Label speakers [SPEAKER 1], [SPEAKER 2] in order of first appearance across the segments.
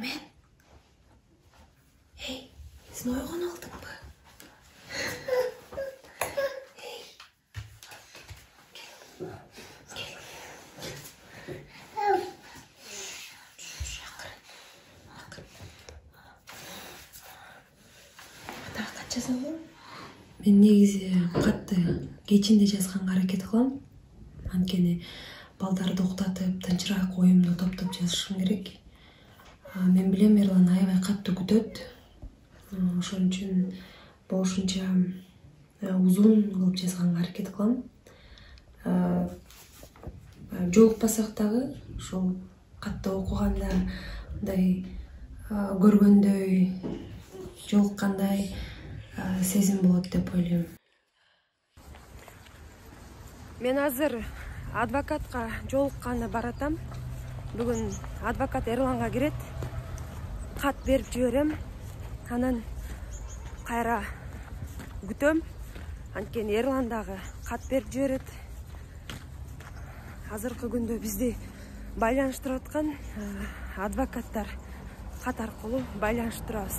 [SPEAKER 1] Emen. Hey, sen oygun aldın mı? Hey. Gel. Gel. Кат жазабы? Мен негизи катты кечинде жазганга аракет кылам. Анткени балдарды уктатып, тынчыраак оюмду топтоп жазышым керек. Мен билем Эрлан аябай катты күтөт. Ошон үчүн болушунча узун кылып жазганга аракет кылам. Жолукпасак дагы ошол катты окуганда мындай көргөндөй, жолуккандай сезим болот деп ойлойм. Мен азыр адвокатка жолукканда баратам. Бүгүн адвокат Эрланга кирет. Кат берип жиберем. Анан кайра күтөм. Анткени Эрлан дагы кат берип жиберет. Азыркы күндө бизди байланыштырып аткан адвокаттар кат аркылуу байланыштып турабыз.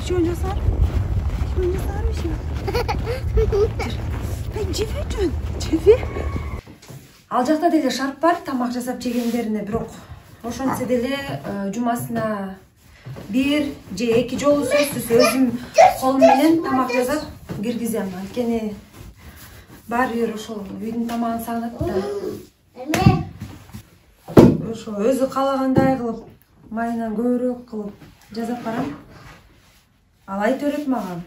[SPEAKER 1] Şöyle sar. Şöyle sarmışım. Ben cevecün. Cevi. Ал жакта деле шарп бар, тамак жасап жегендерине, бирок ошончо деле жумасына 1 же 2 жолу сөзсүз өзүм колум менен тамак жасап киргизем. Анткени баары бир ошол үйдүн тамагын сагынат да. Ошо өзү каалагандай кылып, майынан көбүрөөк кылып жасап барам. Ал айтып берет мага.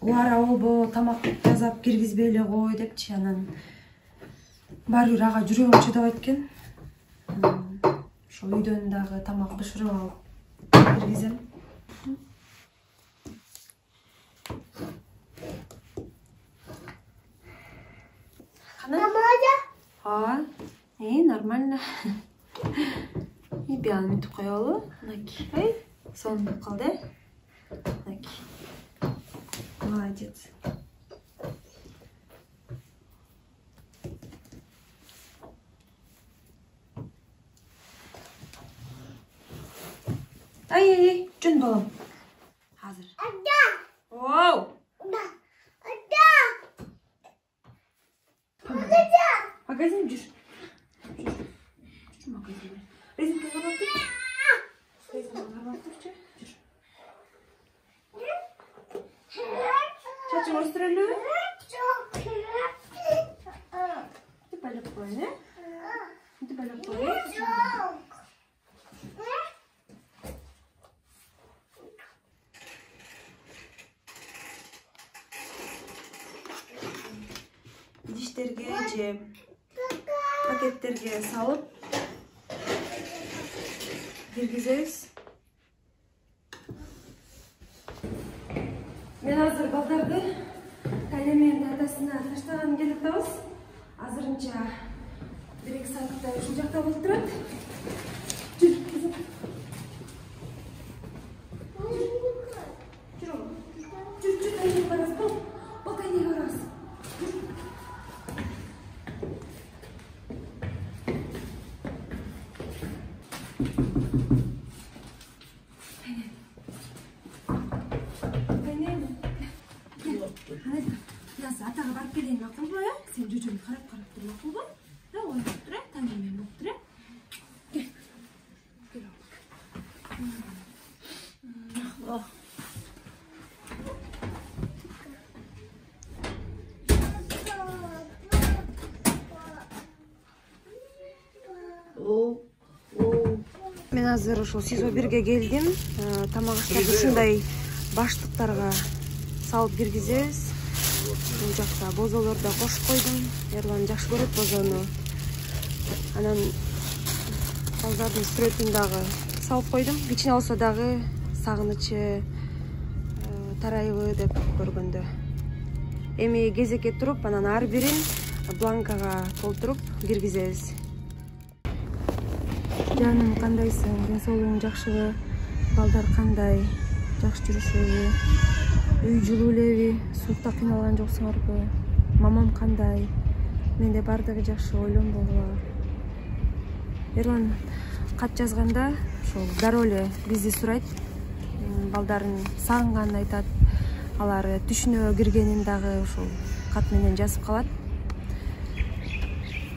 [SPEAKER 1] Убара болбо, тамак жасап киргизбей эле кой депчи. Анан баары бир ага жүрөгүм чыдабайт экен. Ошо үйдөн дагы тамак бышырып алып киргизем. Нормально? Нормально. И бияны мынтип коелу. Мынакей. Ай, сонун калды. Мынакей. Молодец. Ай, жөн балам. Азыр. Оу. Магазин жүр. Жүр магазин. Резинка карап тур. Резинка карап турчу. Жүр. Чачың өстүрөлү? Тип байлап кой, э? Тип байлап кой. Идиштерге же пакеттерге салып киргизебиз. Мен азыр балдарды Таня менен атасына таштаган келип атабыз. Азырынча 1-2 саатта ушул жакта болуп турат. Жүр, кызым. Жүр, Тайнеге барасыз. Бол Тайнеге барасыз. Атаға барып келейін мақұл ба, ә? Сен жүжін қарап тұр мақұл ба? Да, ойнап тұр, ә? Таңымен болып тұр, ә? Кел. Кел. Мен азыр ошол СИЗО 1-ге келдим. Тамак аштап ушундай баштыктарга салып киргизебиз. Бул жакта бозолор да кошуп койдум. Эрлан жакшы көрөт бозону. Анан балдардын сүрөтүн дагы салып койдум. Кичине болсо дагы сагынычы тарайбы деп көргөндө. Эми кезекке туруп, анан ар бирин бланкага толтуруп киргизебиз. Жаным, кандайсың? Ден соолугуң жакшыбы? Балдар кандай? Жакшы жүрүшөбү? Үй жылуу элеби? Суукта кыйналган жоксуңарбы? мамам кандай, менде бардыгы жакшы, ойлонбогула. Эрлан кат жазганда ошол дароо эле бизди сурайт, балдарын сагынганын айтат, алар түшүнө киргенин дагы ошол кат менен жазып калат.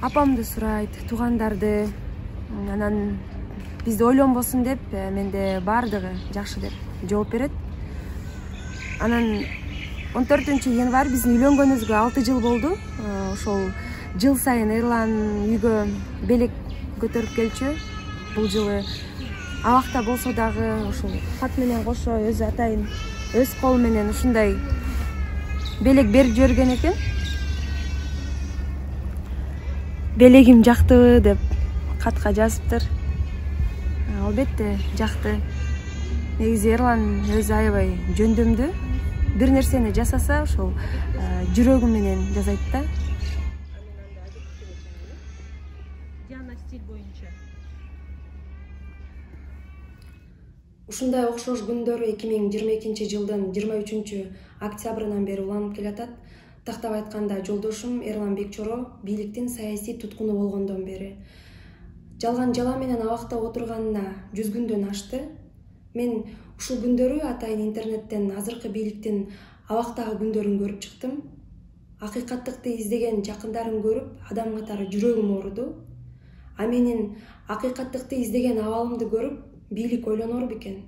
[SPEAKER 1] Апамды сурайт, туугандарды, анан бизди ойлонбосун деп, менде бардыгы жакшы деп жооп берет. Анан 14 январь биздин үйлөнгөнүбүзгө 6 жыл болду. Ошол жыл сайын Эрлан үйгө белек көтөрүп келчү. Бул жылы абакта болсо дагы ошол кат менен кошо өзү атайын өз колу менен ушундай белек берип жиберген экен. Белегим жактыбы деп катка жазыптыр. Албетте жакты. Негизи Эрлан өзү аябай жөндөмдүү. Бир нерсени жасаса ошол жүрөгү менен жасайт да.
[SPEAKER 2] Жана стиль боюнча.
[SPEAKER 1] Ушундай окшош күндөр 2022 жылдын 23 октябрынан бери уланып келатат. Тактап айтканда, жолдошум Эрлан Бекчоро бийликтин саясий туткуну болгондон бери жалган жала менен абакта отурганына 100 күндөн ашты. Мен ушул күндөрү атайын интернеттен азыркы бийликтин абактагы күндөрүн көрүп чыктым. Акыйкаттыкты издеген жакындарын көрүп, адам катары жүрөгүм ооруду. А менин акыйкаттыкты издеген абалымды көрүп, бийлик ойлонор бекен?